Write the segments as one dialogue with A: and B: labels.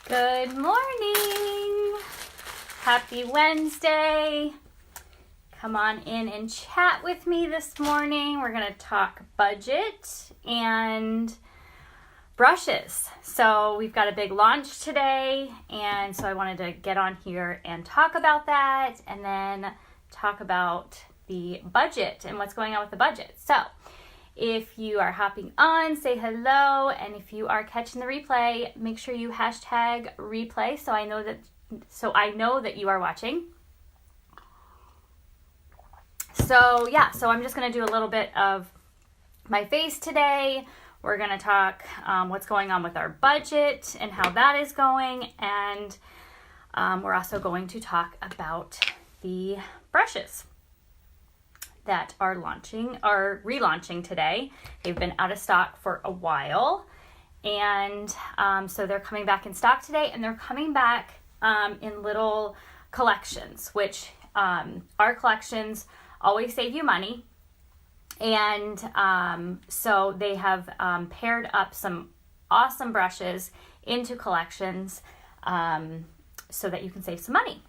A: Good morning. Happy Wednesday. Come on in and chat with me this morning. We're going to talk budget and brushes. So we've got a big launch today, and so I wanted to get on here and talk about that and then talk about the budget and what's going on with the budget. So if you are hopping on, say hello, and if you are catching the replay, make sure you hashtag replay so I know that you are watching. So I'm just going to do a little bit of my face today. We're going to talk what's going on with our budget and how that is going, and we're also going to talk about the brushes that are relaunching today. They've been out of stock for a while, and so they're coming back in stock today, and they're coming back in little collections, which our collections always save you money. And so they have paired up some awesome brushes into collections so that you can save some money.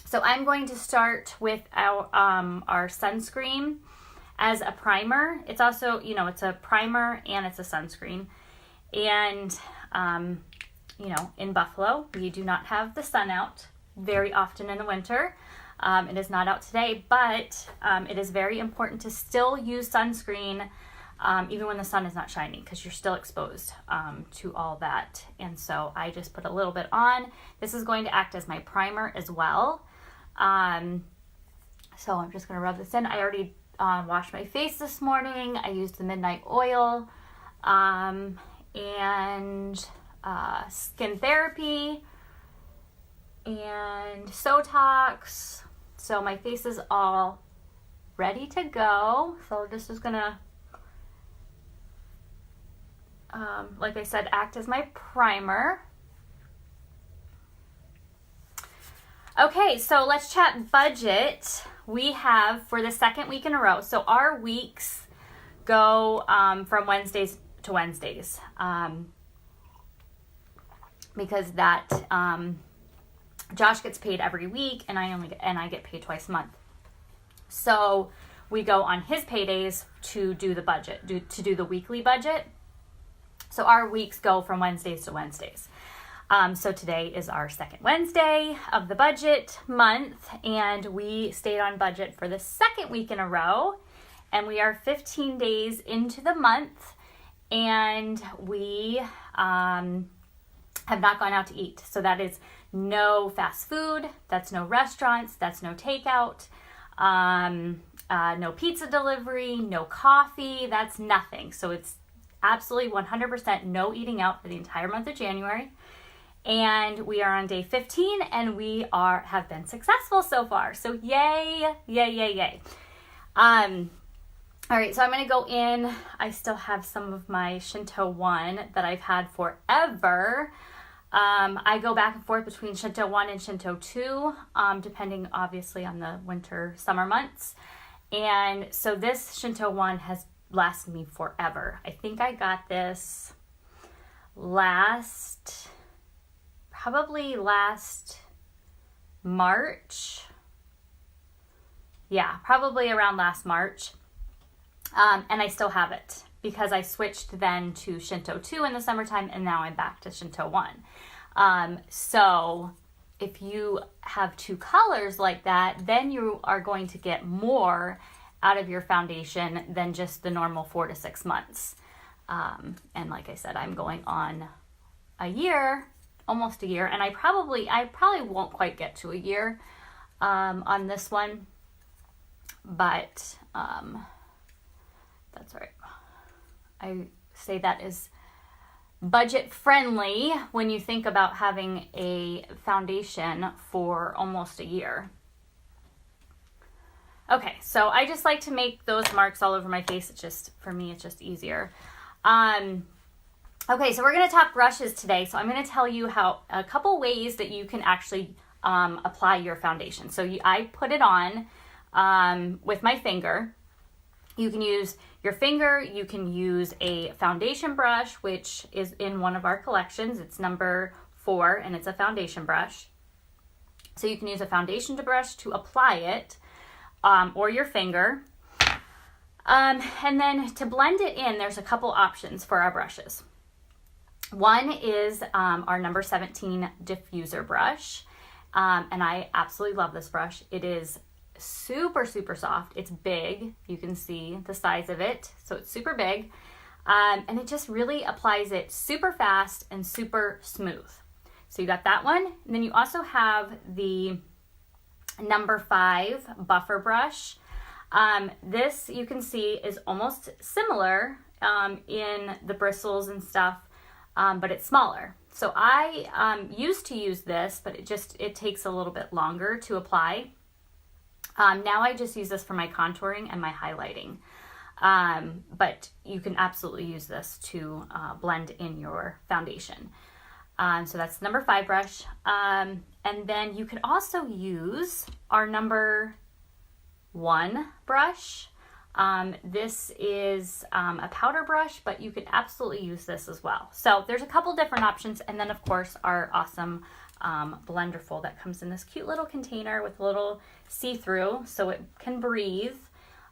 A: So I'm going to start with our sunscreen as a primer. It's also, it's a primer and it's a sunscreen. And, in Buffalo, we do not have the sun out very often in the winter. It is not out today, but it is very important to still use sunscreen even when the sun is not shining, because you're still exposed to all that. And so I just put a little bit on. This is going to act as my primer as well. So I'm just going to rub this in. I already washed my face this morning. I used the midnight oil and skin therapy and Sotox. So my face is all ready to go. So this is going to, like I said, act as my primer. Okay, so let's chat budget. We have for the second week in a row. So our weeks go from Wednesdays to Wednesdays because that Josh gets paid every week, and I get paid twice a month. So we go on his paydays to do the budget, to do the weekly budget. So our weeks go from Wednesdays to Wednesdays. So today is our second Wednesday of the budget month, and we stayed on budget for the second week in a row, and we are 15 days into the month, and we have not gone out to eat. So that is no fast food, that's no restaurants, that's no takeout, no pizza delivery, no coffee, that's nothing. So it's absolutely 100% no eating out for the entire month of January. And we are on day 15, and we have been successful so far. So yay, yay, yay, yay. All right, so I'm going to go in. I still have some of my Shinto 1 that I've had forever. I go back and forth between Shinto 1 and Shinto 2, depending obviously on the winter, summer months. And so this Shinto 1 has lasted me forever. I think I got this probably last March. Yeah, probably around last March. And I still have it because I switched then to Shinto 2 in the summertime, and now I'm back to Shinto 1. So if you have two colors like that, then you are going to get more out of your foundation than just the normal 4 to 6 months. And like I said, I'm going on almost a year, and I probably won't quite get to a year on this one, but that's all right. I say that is budget friendly when you think about having a foundation for almost a year. Okay, so I just like to make those marks all over my face. For me, it's just easier. Okay, so we're going to talk brushes today. So I'm going to tell you a couple ways that you can actually apply your foundation. So I put it on with my finger. You can use your finger, you can use a foundation brush, which is in one of our collections. It's number 4, and it's a foundation brush. So you can use a foundation brush to apply it, or your finger. And then to blend it in, there's a couple options for our brushes. One is our number 17 diffuser brush. And I absolutely love this brush. It is super, super soft. It's big. You can see the size of it. So it's super big. And it just really applies it super fast and super smooth. So you got that one. And then you also have the number 5 buffer brush. This you can see is almost similar in the bristles and stuff, but it's smaller. So I used to use this, but it takes a little bit longer to apply. Now I just use this for my contouring and my highlighting. But you can absolutely use this to blend in your foundation. So that's number 5 brush. And then you could also use our number 1 brush. This is a powder brush, but you could absolutely use this as well. So there's a couple different options. And then of course our awesome Blenderful that comes in this cute little container with a little see-through so it can breathe.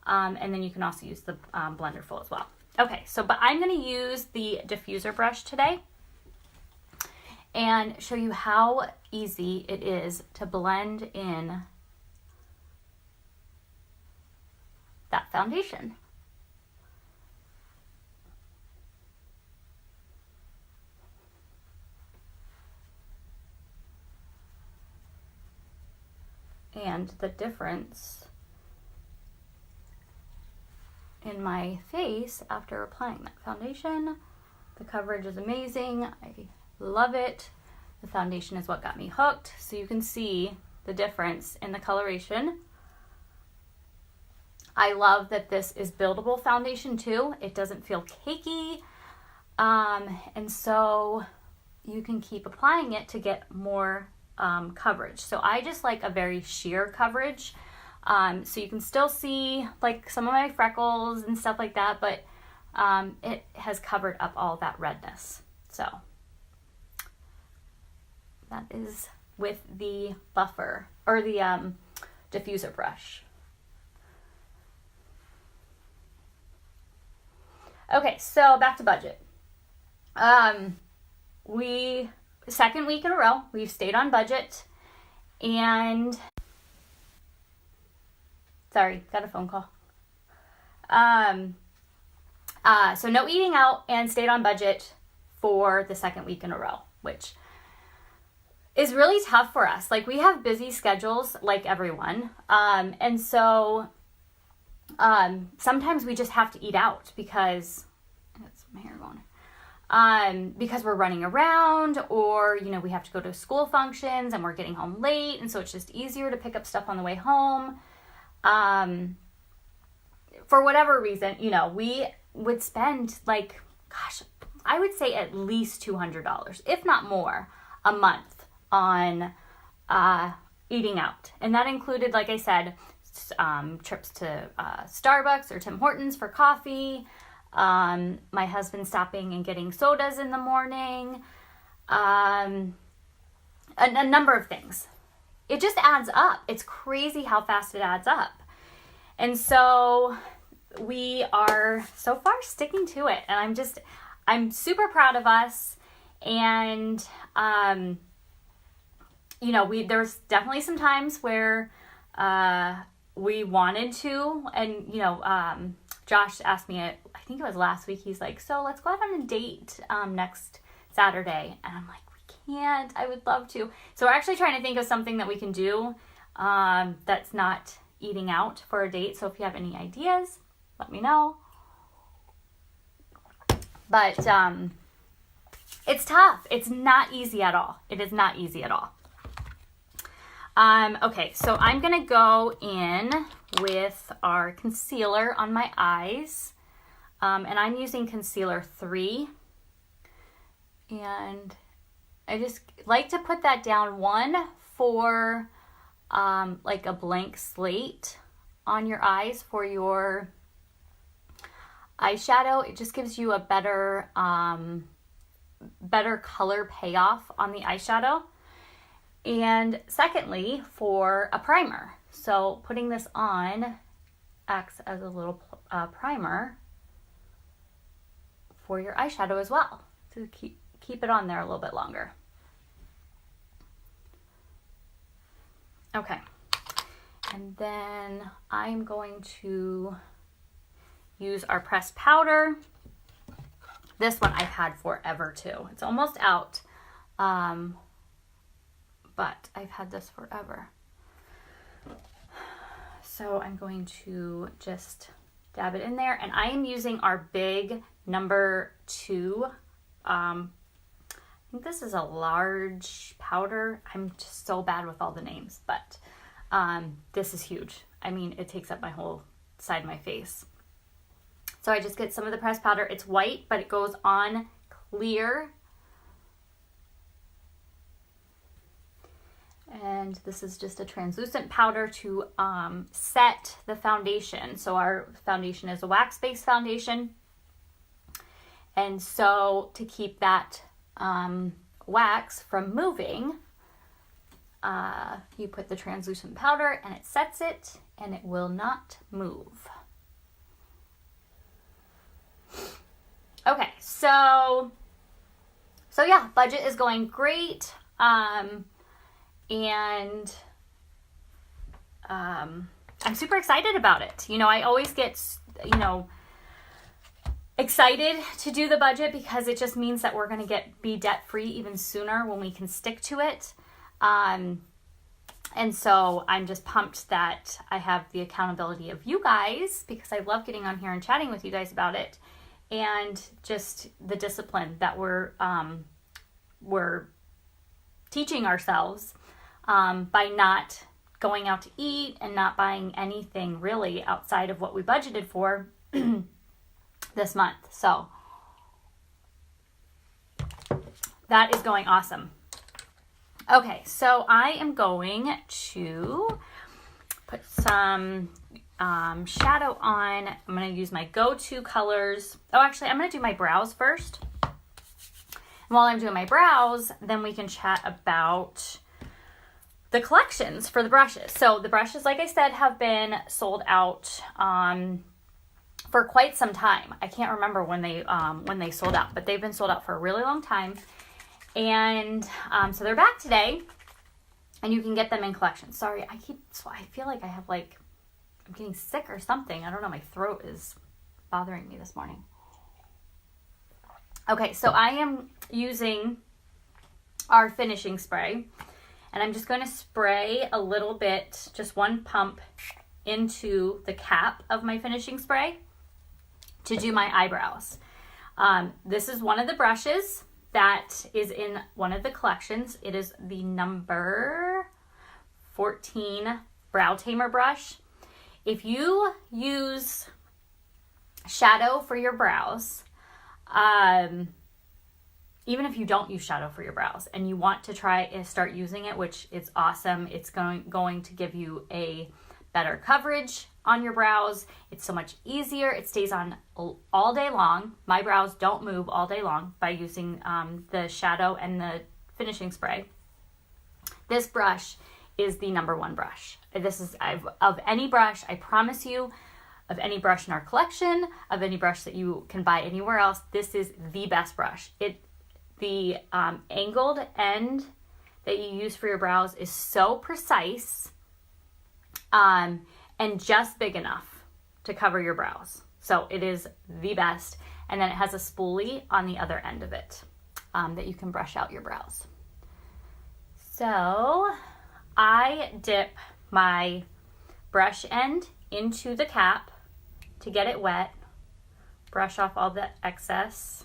A: And then you can also use the Blenderful as well. Okay, but I'm going to use the diffuser brush today and show you how easy it is to blend in that foundation. And the difference in my face after applying that foundation. The coverage is amazing. I love it. The foundation is what got me hooked. So you can see the difference in the coloration. I love that this is buildable foundation too. It doesn't feel cakey. And so you can keep applying it to get more coverage. So I just like a very sheer coverage. So you can still see like some of my freckles and stuff like that, but it has covered up all that redness. So that is with the buffer or the diffuser brush. Okay, so back to budget. Second week in a row, we've stayed on budget, and sorry, got a phone call. So no eating out and stayed on budget for the second week in a row, which is really tough for us. Like, we have busy schedules like everyone. And so sometimes we just have to eat out because that's my hair going. Because we're running around, or we have to go to school functions and we're getting home late, and so it's just easier to pick up stuff on the way home. For whatever reason, we would spend I would say at least $200, if not more, a month on eating out. And that included, like I said, trips to Starbucks or Tim Hortons for coffee, my husband stopping and getting sodas in the morning, a number of things. It just adds up. It's crazy how fast it adds up. And so we are so far sticking to it. And I'm super proud of us. And, there's definitely some times where we wanted to, and, Josh asked me, I think it was last week, he's like, so let's go out on a date next Saturday. And I'm like, we can't. I would love to. So we're actually trying to think of something that we can do that's not eating out for a date. So if you have any ideas, let me know. But it's tough. It's not easy at all. It is not easy at all. Okay, so I'm going to go in with our concealer on my eyes. And I'm using concealer 3. And I just like to put that down, one for like a blank slate on your eyes for your eyeshadow. It just gives you a better better color payoff on the eyeshadow. And secondly, for a primer. So putting this on acts as a little primer for your eyeshadow as well, to keep it on there a little bit longer. Okay, and then I'm going to use our pressed powder. This one I've had forever too. It's almost out, but I've had this forever. So I'm going to just dab it in there, and I am using our big number 2. I think this is a large powder. I'm just so bad with all the names, but this is huge. I mean, it takes up my whole side of my face. So I just get some of the pressed powder. It's white, but it goes on clear. And this is just a translucent powder to set the foundation. So our foundation is a wax-based foundation. And so to keep that wax from moving, you put the translucent powder and it sets it, and it will not move. Okay, so yeah, budget is going great. And I'm super excited about it. You know, I always get, excited to do the budget because it just means that we're going to be debt free even sooner when we can stick to it. And so I'm just pumped that I have the accountability of you guys, because I love getting on here and chatting with you guys about it, and just the discipline that we're teaching ourselves by not going out to eat and not buying anything really outside of what we budgeted for this month. So that is going awesome. Okay, so I am going to put some shadow on. I'm going to use my go-to colors. Oh, actually, I'm going to do my brows first. And while I'm doing my brows, then we can chat about the collections for the brushes. So the brushes, like I said, have been sold out for quite some time. I can't remember when they sold out, but they've been sold out for a really long time. And so they're back today, and you can get them in collections. Sorry, I feel like I have I'm getting sick or something. I don't know, my throat is bothering me this morning. Okay, so I am using our finishing spray, and I'm just going to spray a little bit, just one pump into the cap of my finishing spray to do my eyebrows. This is one of the brushes that is in one of the collections. It is the number 14 Brow Tamer brush. If you use shadow for your brows, even if you don't use shadow for your brows and you want to try and start using it, which is awesome, it's going to give you a better coverage on your brows. It's so much easier. It stays on all day long. My brows don't move all day long by using the shadow and the finishing spray. This brush is the number 1 brush. This is of any brush, I promise you, of any brush in our collection, of any brush that you can buy anywhere else, this is the best brush. The angled end that you use for your brows is so precise and just big enough to cover your brows. So it is the best. And then it has a spoolie on the other end of it that you can brush out your brows. So I dip my brush end into the cap to get it wet, brush off all the excess,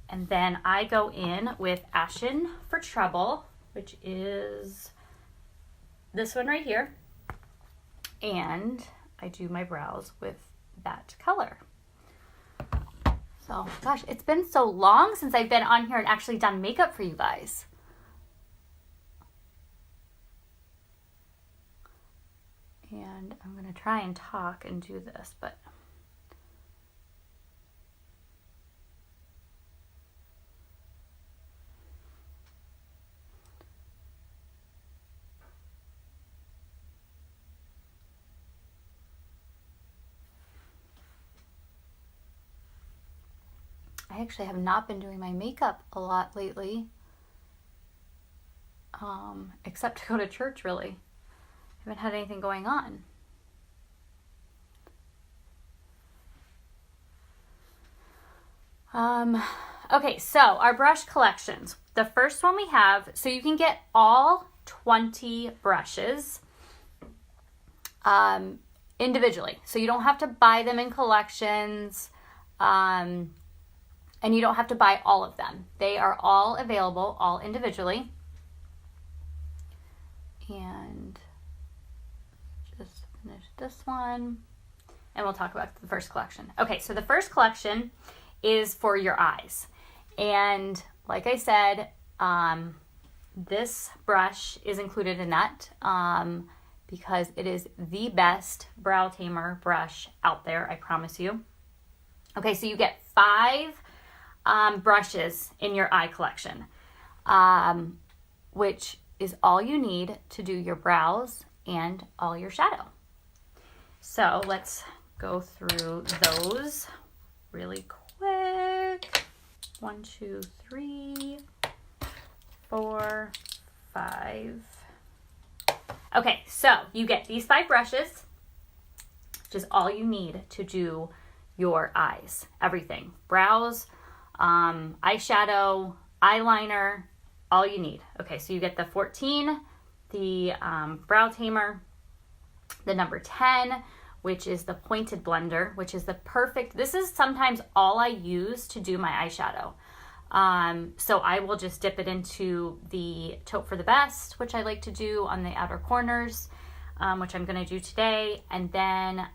A: and then I go in with Ashen for Trouble, which is this one right here, and I do my brows with that color. So, gosh, it's been so long since I've been on here and actually done makeup for you guys. And I'm going to try and talk and do this, but I actually have not been doing my makeup a lot lately, except to go to church, really. I haven't had anything going on. Okay, so our brush collections. The first one we have, so you can get all 20 brushes individually. So you don't have to buy them in collections, and you don't have to buy all of them. They are all available, all individually. And just finish this one, and we'll talk about the first collection. Okay, so the first collection is for your eyes. And like I said, this brush is included in that because it is the best brow tamer brush out there, I promise you. Okay, so you get 5 brushes in your eye collection, which is all you need to do your brows and all your shadow. So let's go through those really quick. 1, 2, 3, 4, 5. Okay, so you get these 5 brushes, which is all you need to do your eyes. Everything. Brows, eyeshadow, eyeliner, all you need. Okay, so you get the 14, the brow tamer, the number 10, which is the pointed blender, which is the perfect, this is sometimes all I use to do my eyeshadow. So I will just dip it into the Taupe for the Best, which I like to do on the outer corners, which I'm gonna do today. And then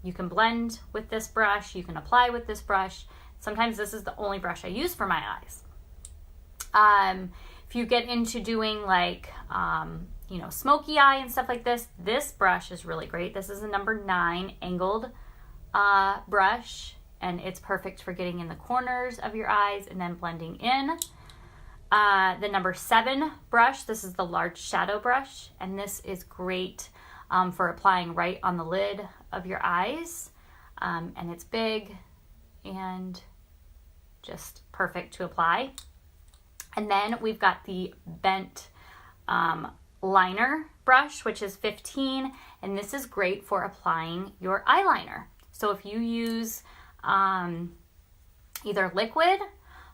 A: you can blend with this brush, you can apply with this brush. Sometimes this is the only brush I use for my eyes. If you get into doing like, smoky eye and stuff like this, this brush is really great. This is a number 9 angled brush, and it's perfect for getting in the corners of your eyes and then blending in. The number 7 brush, this is the large shadow brush, and this is great for applying right on the lid of your eyes. And it's big and just perfect to apply. And then we've got the bent liner brush, which is 15, and this is great for applying your eyeliner. So if you use either liquid,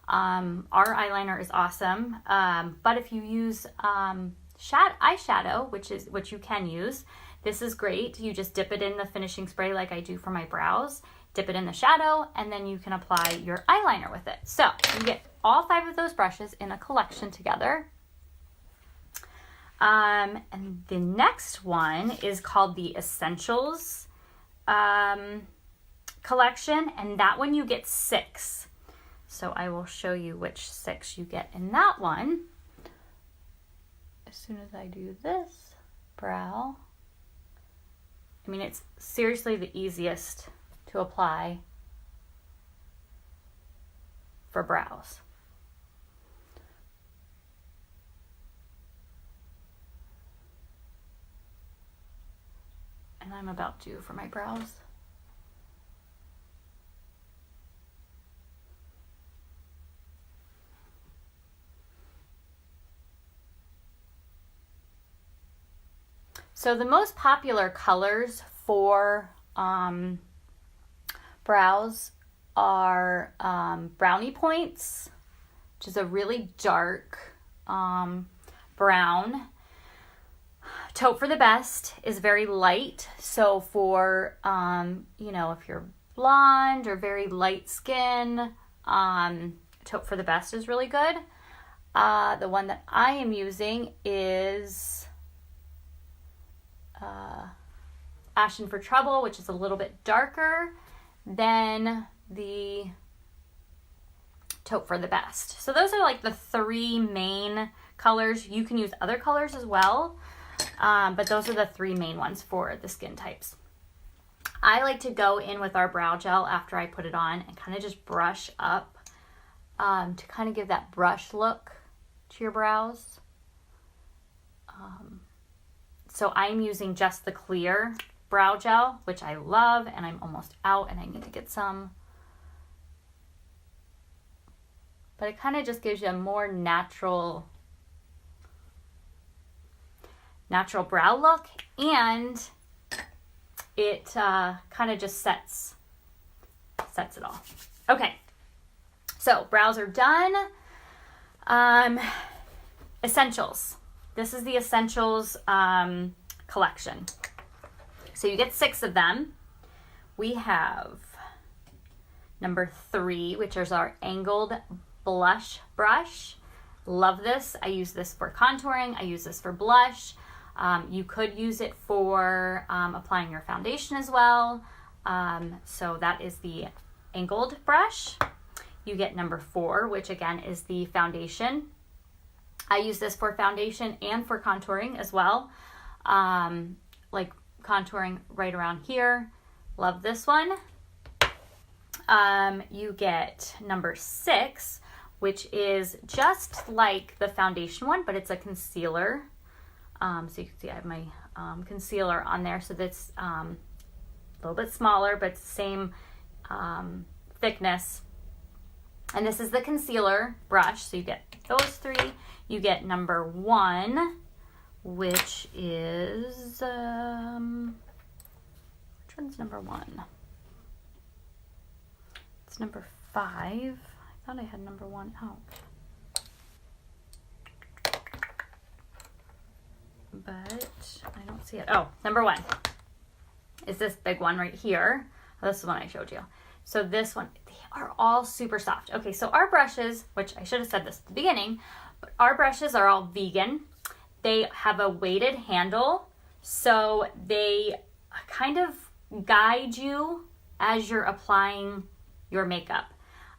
A: our eyeliner is awesome, but if you use eyeshadow, which you can use, this is great. You just dip it in the finishing spray like I do for my brows, dip it in the shadow, and then you can apply your eyeliner with it. So you get all 5 of those brushes in a collection together. And the next one is called the Essentials collection, and that one you get 6. So I will show you which 6 you get in that one as soon as I do this brow. I mean, it's seriously the easiest to apply for brows. And I'm about to for my brows. So the most popular colors for brows are brownie points, which is a really dark brown. Taupe for the Best is very light. So for, if you're blonde or very light skin, Taupe for the Best is really good. The one that I am using is Ashen for Trouble, which is a little bit darker than the Taupe for the Best. So those are like the 3 main colors. You can use other colors as well, but those are the 3 main ones for the skin types. I like to go in with our brow gel after I put it on and kind of just brush up to kind of give that brush look to your brows. So I'm using just the clear brow gel, which I love, and I'm almost out and I need to get some. but it kind of just gives you a more natural brow look, and it kind of just sets it all. Okay, so brows are done. Essentials. This is the Essentials collection. So you get 6 of them. We have number 3, which is our angled blush brush. Love this. I use this for contouring. I use this for blush. You could use it for applying your foundation as well. So that is the angled brush. You get number 4, which again is the foundation. I use this for foundation and for contouring as well. Like contouring right around here. Love this one. You get number 6, which is just like the foundation one, but it's a concealer. So you can see I have my concealer on there. So that's a little bit smaller, but it's the same thickness. And this is the concealer brush. So you get those 3. You get number 1, which is, which one's number 1? It's number 5. I thought I had number 1 out. But I don't see it. Oh, number 1 is this big one right here. Oh, this is the one I showed you. So this one, they are all super soft. Okay, so our brushes, which I should have said this at the beginning, but our brushes are all vegan. They have a weighted handle, so they kind of guide you as you're applying your makeup.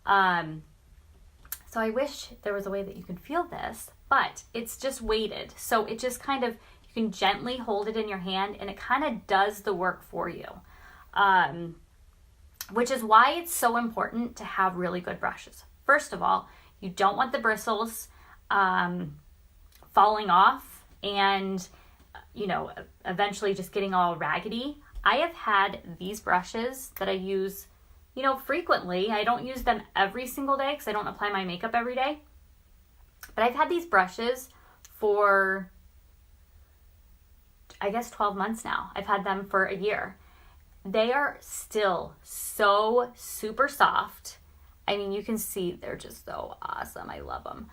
A: So I wish there was a way that you could feel this, but it's just weighted. So it just kind of, you can gently hold it in your hand and it kind of does the work for you. Which is why it's so important to have really good brushes. First of all, you don't want the bristles falling off and, you know, eventually just getting all raggedy. I have had these brushes that I use, you know, frequently. I don't use them every single day because I don't apply my makeup every day. But I've had these brushes for, I guess, 12 months now. I've had them for a year. They are still so super soft. I mean, you can see they're just so awesome. I love them.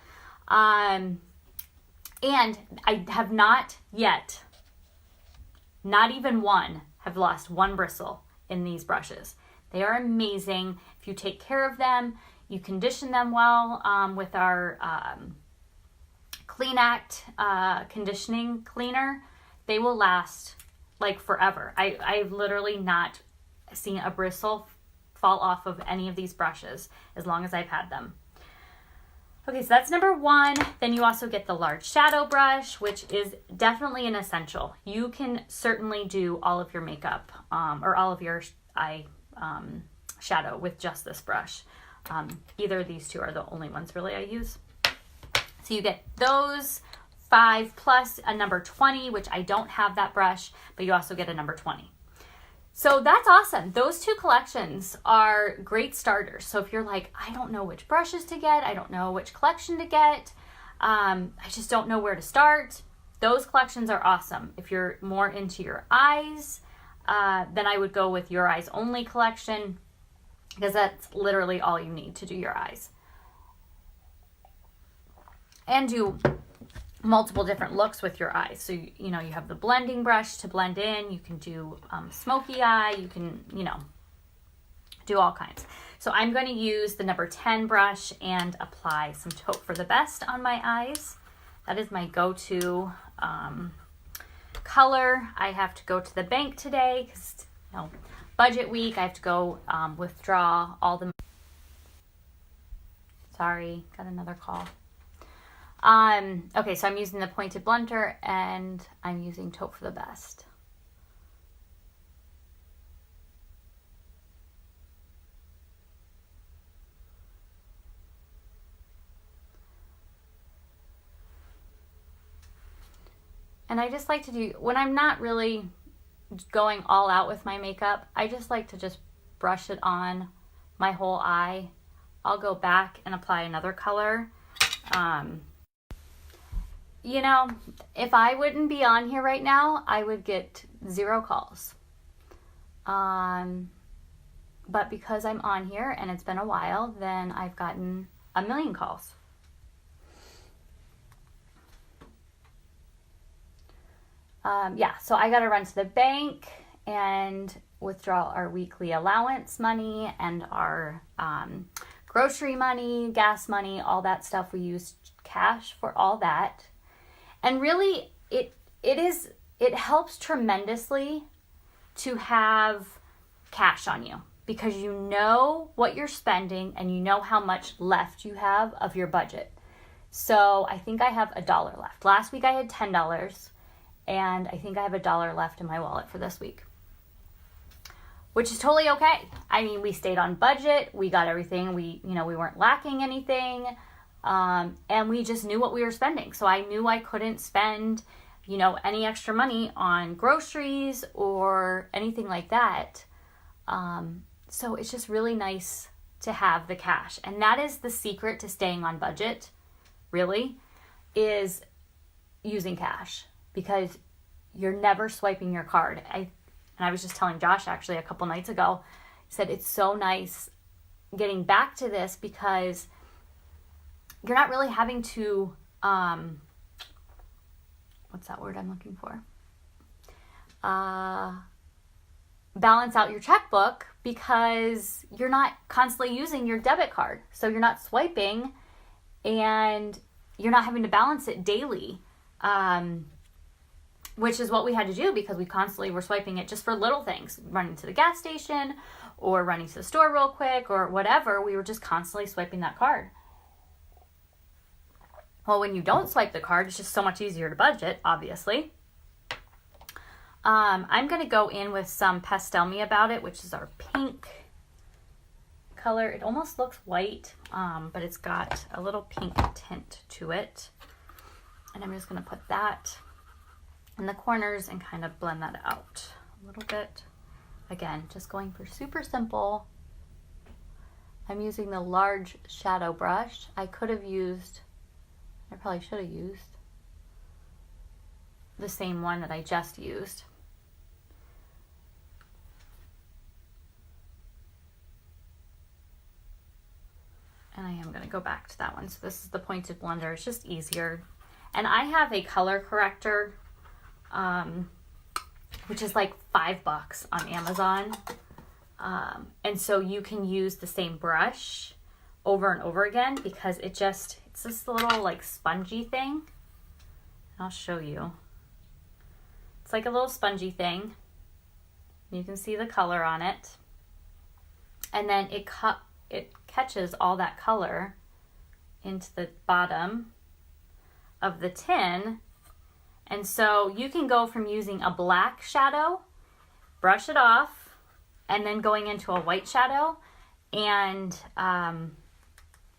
A: And I have not yet, not even one, have lost one bristle in these brushes. They are amazing. If you take care of them, you condition them well with our Clean Act conditioning cleaner, they will last like forever. I've literally not seen a bristle fall off of any of these brushes as long as I've had them. Okay, so that's number 1. Then you also get the large shadow brush, which is definitely an essential. You can certainly do all of your makeup or all of your eye shadow with just this brush. Either of these two are the only ones really I use. So you get those 5 plus a number 20, which I don't have that brush, but you also get a number 20. So that's awesome. Those 2 collections are great starters. So if you're like, I don't know which brushes to get, I don't know which collection to get, I just don't know where to start, those collections are awesome. If you're more into your eyes, then I would go with Your Eyes Only collection, because that's literally all you need to do your eyes. And do multiple different looks with your eyes. So, you know, you have the blending brush to blend in. You can do smoky eye. You can, you know, do all kinds. So I'm going to use the number 10 brush and apply some Taupe for the Best on my eyes. That is my go-to color. I have to go to the bank today because, you know, budget week. I have to go withdraw all the... Sorry, got another call. Okay, so I'm using the pointed blunter and I'm using Taupe for the Best. And I just like to do, when I'm not really going all out with my makeup, I just like to just brush it on my whole eye I'll go back and apply another color. You know, if I wouldn't be on here right now, I would get 0 calls. But because I'm on here and it's been a while, then I've gotten 1 million calls. So I got to run to the bank and withdraw our weekly allowance money and our grocery money, gas money, all that stuff. We use cash for all that. And really, it helps tremendously to have cash on you, because you know what you're spending and you know how much left you have of your budget. So I think I have $1 left. Last week I had $10, and I think I have $1 left in my wallet for this week, which is totally okay. I mean, we stayed on budget. We got everything. We weren't lacking anything. And we just knew what we were spending. So I knew I couldn't spend, any extra money on groceries or anything like that. So it's just really nice to have the cash. And that is the secret to staying on budget, really, is using cash, because you're never swiping your card. I was just telling Josh actually a couple nights ago, I said it's so nice getting back to this, because you're not really having to, what's that word I'm looking for? Balance out your checkbook, because you're not constantly using your debit card. So you're not swiping and you're not having to balance it daily, which is what we had to do, because we constantly were swiping it just for little things, running to the gas station or running to the store real quick or whatever. We were just constantly swiping that card. Well, when you don't swipe the card, it's just so much easier to budget, obviously. I'm going to go in with some Pastel Me About It, which is our pink color. It almost looks white, but it's got a little pink tint to it. And I'm just going to put that in the corners and kind of blend that out a little bit. Again, just going for super simple. I'm using the large shadow brush. I probably should have used the same one that I just used. And I am going to go back to that one. So this is the pointed blender. It's just easier. And I have a color corrector, which is like $5 on Amazon. And so you can use the same brush over and over again, because it's this little like spongy thing. I'll show you. It's like a little spongy thing. You can see the color on it. And then it catches all that color into the bottom of the tin. And so you can go from using a black shadow, brush it off, and then going into a white shadow, and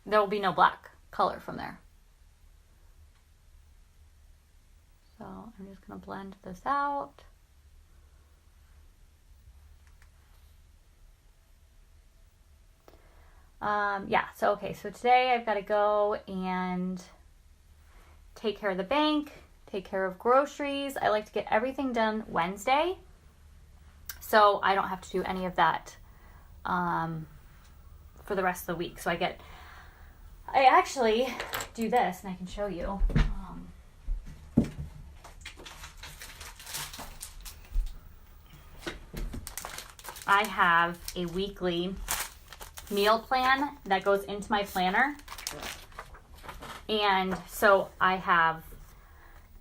A: there will be no black color from there. So I'm just going to blend this out. So today I've got to go and take care of the bank, take care of groceries. I like to get everything done Wednesday, so I don't have to do any of that for the rest of the week. So I actually do this, and I can show you. I have a weekly meal plan that goes into my planner. And so I have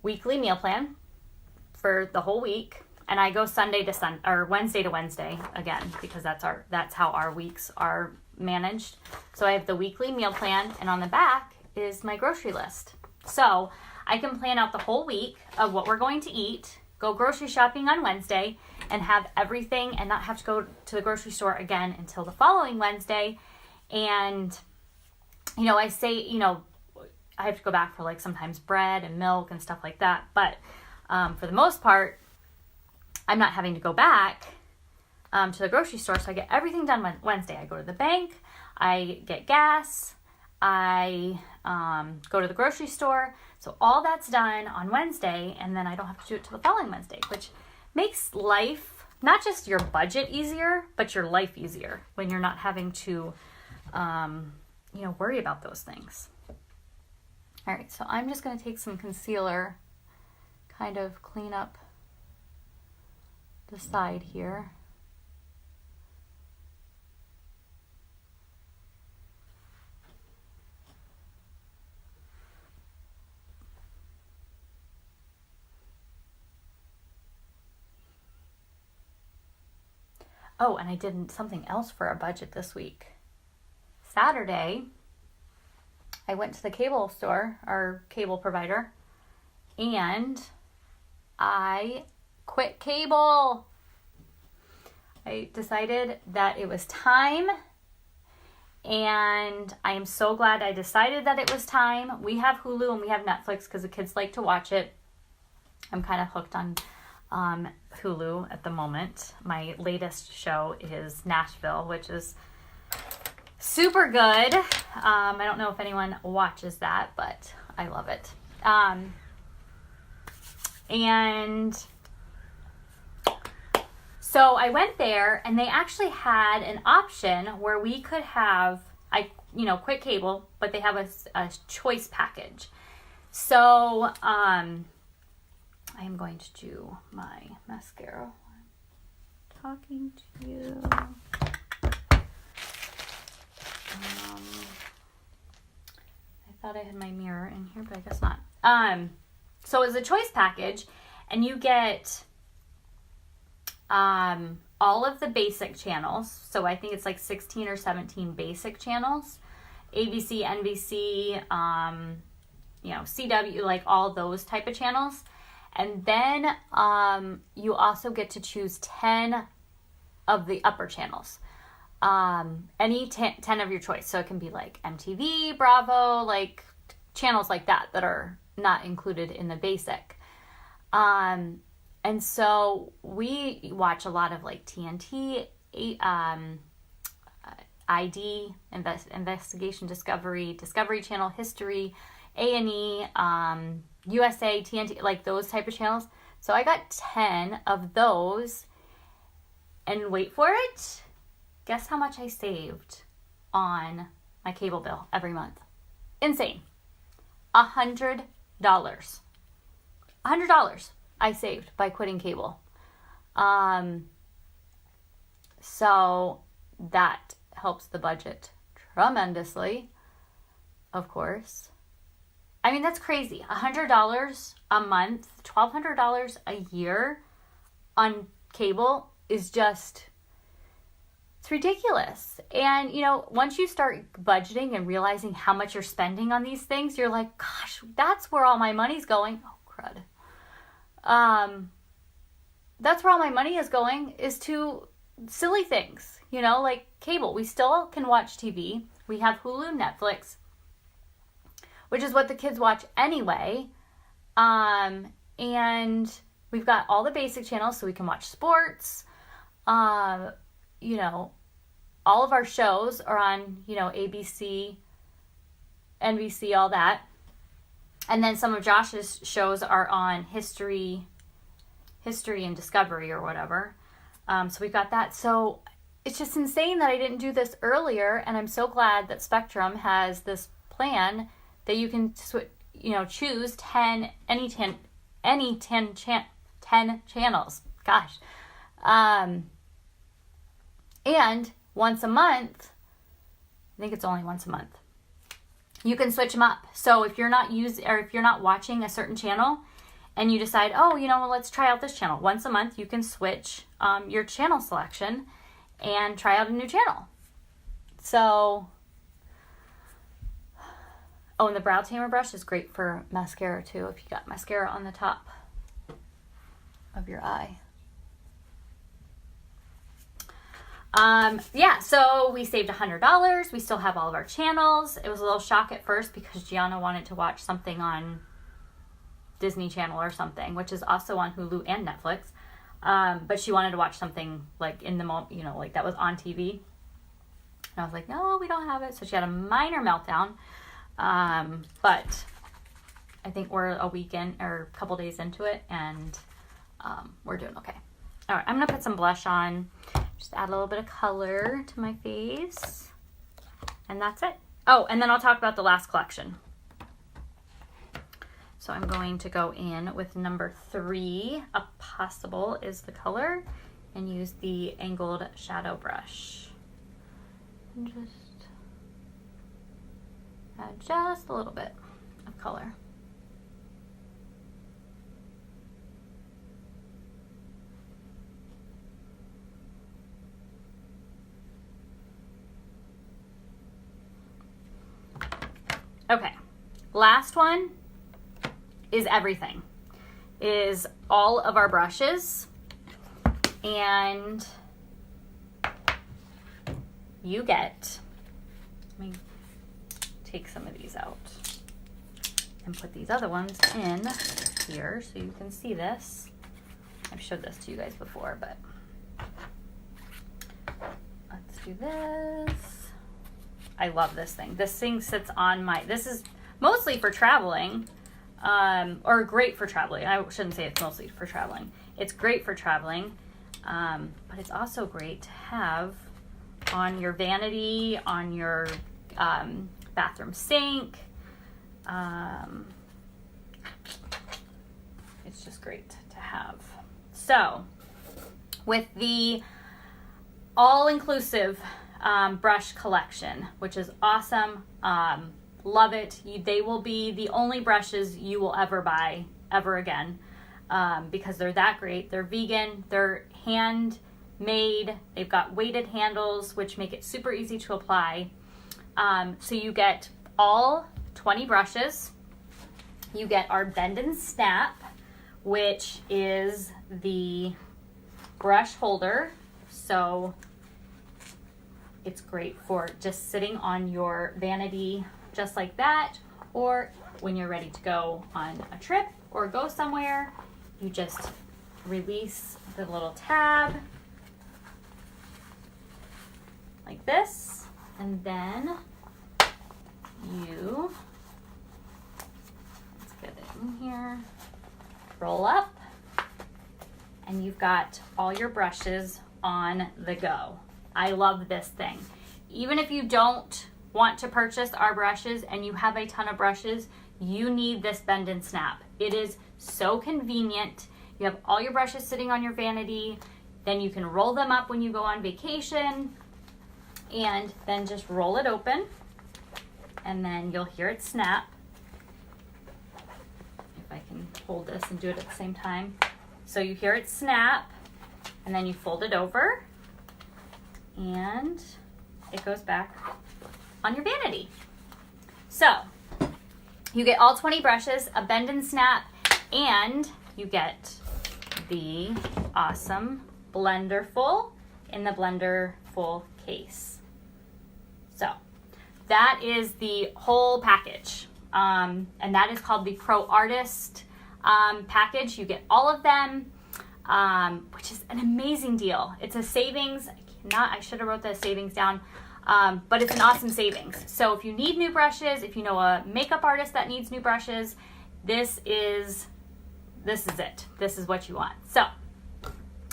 A: weekly meal plan for the whole week, and I go Sunday to Sunday or Wednesday to Wednesday again, because that's how our weeks are managed. So I have the weekly meal plan, and on the back is my grocery list. So I can plan out the whole week of what we're going to eat, go grocery shopping on Wednesday, and have everything, and not have to go to the grocery store again until the following Wednesday. And I say, I have to go back for like sometimes bread and milk and stuff like that. But for the most part, I'm not having to go back to the grocery store. So I get everything done Wednesday. I go to the bank, I get gas, I go to the grocery store. So all that's done on Wednesday, and then I don't have to do it till the following Wednesday, which makes life, not just your budget easier, but your life easier when you're not having to, worry about those things. All right, so I'm just going to take some concealer, kind of clean up the side here. Oh, and I did something else for our budget this week. Saturday, I went to the cable store, our cable provider, and I quit cable. I decided that it was time, and I am so glad I decided that it was time. We have Hulu and we have Netflix because the kids like to watch it. I'm kind of hooked on Hulu at the moment. My latest show is Nashville, which is super good. I don't know if anyone watches that, but I love it. And so I went there, and they actually had an option where we could have, quit cable, but they have a choice package. So, I am going to do my mascara while I'm talking to you. I thought I had my mirror in here, but I guess not. So it's a choice package, and you get all of the basic channels. So I think it's like 16 or 17 basic channels. ABC, NBC, CW, like all those type of channels. And then you also get to choose 10 of the upper channels. Any 10 of your choice. So it can be like MTV, Bravo, like channels like that are not included in the basic. And so we watch a lot of like TNT, ID, Investigation Discovery, Discovery Channel, History, A&E, USA, TNT, like those type of channels. So I got 10 of those, and wait for it, guess how much I saved on my cable bill every month? Insane. $100. $100 I saved by quitting cable. So that helps the budget tremendously, of course. I mean, that's crazy. $100 a month, $1,200 a year on cable is just, it's ridiculous. And, once you start budgeting and realizing how much you're spending on these things, you're like, gosh, that's where all my money's going. Oh, crud. That's where all my money is going, is to silly things, like cable. We still can watch TV. We have Hulu, Netflix, which is what the kids watch anyway. And we've got all the basic channels so we can watch sports. All of our shows are on, ABC, NBC, all that. And then some of Josh's shows are on history and Discovery or whatever. So we've got that. So it's just insane that I didn't do this earlier. And I'm so glad that Spectrum has this plan that you can choose 10 channels. Gosh. And once a month, I think it's only once a month, you can switch them up. So if you're not if you're not watching a certain channel and you decide, let's try out this channel. Once a month, you can switch your channel selection and try out a new channel. So, and the brow tamer brush is great for mascara too, if you got mascara on the top of your eye. So we saved $100. We still have all of our channels. It was a little shock at first because Gianna wanted to watch something on Disney Channel or something, which is also on Hulu and Netflix. But she wanted to watch something like in the moment, you know, like that was on TV. And I was like, no, we don't have it. So she had a minor meltdown. But I think we're a weekend or a couple days into it, and we're doing okay. All right, I'm going to put some blush on. Just add a little bit of color to my face. And that's it. Oh, and then I'll talk about the last collection. So I'm going to go in with number 3, Apostable is the color, and use the angled shadow brush. And just add just a little bit of color. Okay, last one is everything. Is all of our brushes, and you get, let me take some of these out and put these other ones in here so you can see this. I've showed this to you guys before, but let's do this. I love this thing. This thing sits on my, this is mostly for traveling, or great for traveling. I shouldn't say it's mostly for traveling. It's great for traveling, but it's also great to have on your vanity, on your bathroom sink. It's just great to have. So, with the all-inclusive brush collection, which is awesome. Love it. They will be the only brushes you will ever buy ever again, because they're that great. They're vegan. They're handmade. They've got weighted handles, which make it super easy to apply. So you get all 20 brushes. You get our Bend and Snap, which is the brush holder. So it's great for just sitting on your vanity just like that, or when you're ready to go on a trip or go somewhere, you just release the little tab like this, and then you, let's get it in here, roll up, and you've got all your brushes on the go. I love this thing. Even if you don't want to purchase our brushes and you have a ton of brushes, you need this Bend and Snap. It is so convenient. You have all your brushes sitting on your vanity, then you can roll them up when you go on vacation, and then just roll it open, and then you'll hear it snap. If I can hold this and do it at the same time. So you hear it snap, and then you fold it over, and it goes back on your vanity. So you get all 20 brushes, a Bend and Snap, and you get the awesome Blenderful in the Blenderful case. So that is the whole package, and that is called the Pro Artist package. You get all of them, which is an amazing deal. It's a savings. I should have wrote the savings down, but it's an awesome savings. So if you need new brushes, if you know a makeup artist that needs new brushes, this is it. This is what you want. So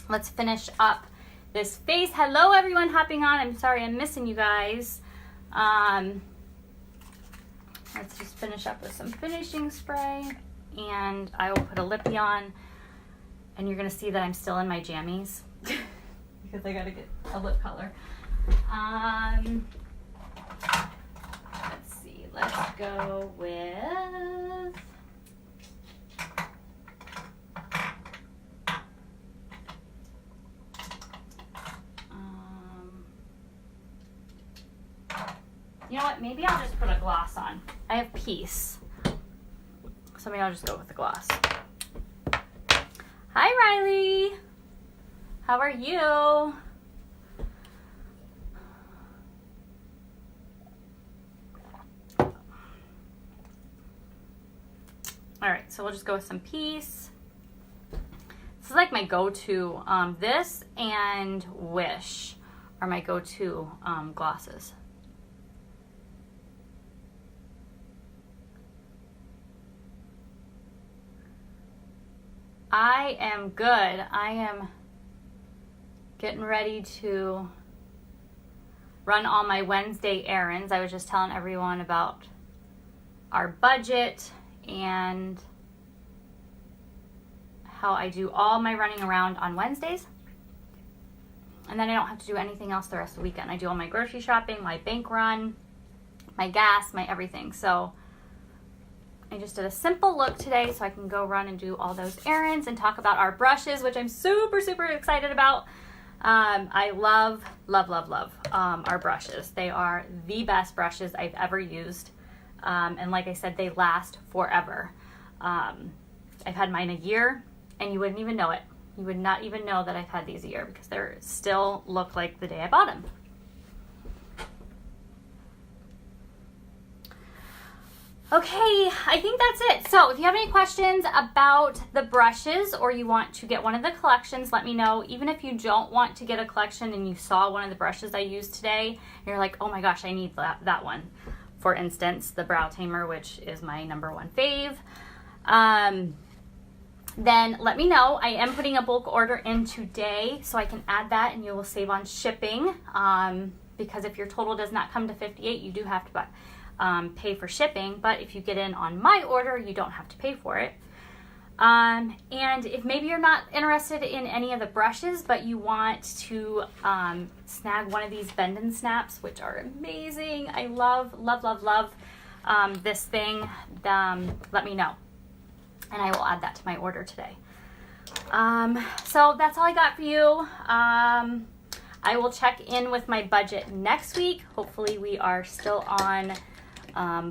A: let's finish up this face. Hello everyone hopping on. I'm sorry I'm missing you guys. Let's just finish up with some finishing spray, and I will put a lippy on, and you're gonna see that I'm still in my jammies because I gotta get a lip color. Let's see, let's go with you know what, maybe I'll just put a gloss on. I have Peace, so maybe I'll just go with the gloss. Hi Riley, how are you? All right, so we'll just go with some Peace. This is like my go-to. This and Wish are my go-to glosses. I am good. I am getting ready to run all my Wednesday errands. I was just telling everyone about our budget and how I do all my running around on Wednesdays. And then I don't have to do anything else the rest of the weekend. I do all my grocery shopping, my bank run, my gas, my everything. So I just did a simple look today so I can go run and do all those errands and talk about our brushes, which I'm super, super excited about. I love our brushes. They are the best brushes I've ever used. And like I said, they last forever. I've had mine a year and you wouldn't even know it. You would not even know that I've had these a year because they still look like the day I bought them. Okay, I think that's it. So if you have any questions about the brushes or you want to get one of the collections, let me know. Even if you don't want to get a collection and you saw one of the brushes I used today, and you're like, oh my gosh, I need that one. For instance, the Brow Tamer, which is my #1 fave. Then let me know. I am putting a bulk order in today, so I can add that and you will save on shipping. Because if your total does not come to $58, you do have to pay for shipping, but if you get in on my order, you don't have to pay for it. And if maybe you're not interested in any of the brushes, but you want to snag one of these bend and snaps, which are amazing. I love this thing. Let me know, and I will add that to my order today. So that's all I got for you. I will check in with my budget next week. Hopefully we are still on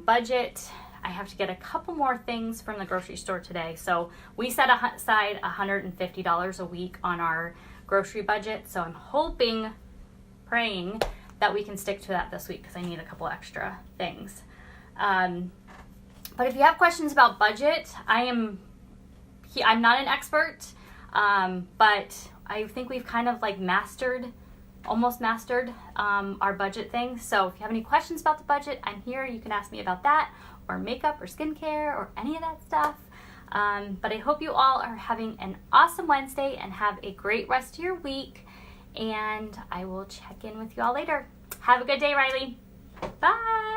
A: budget. I have to get a couple more things from the grocery store today. So we set aside $150 a week on our grocery budget. So I'm hoping, praying that we can stick to that this week because I need a couple extra things. But if you have questions about budget, I'm not an expert, but I think we've kind of like almost mastered our budget thing. So if you have any questions about the budget, I'm here. You can ask me about that, or makeup, or skincare, or any of that stuff. But I hope you all are having an awesome Wednesday and have a great rest of your week. And I will check in with you all later. Have a good day, Riley. Bye.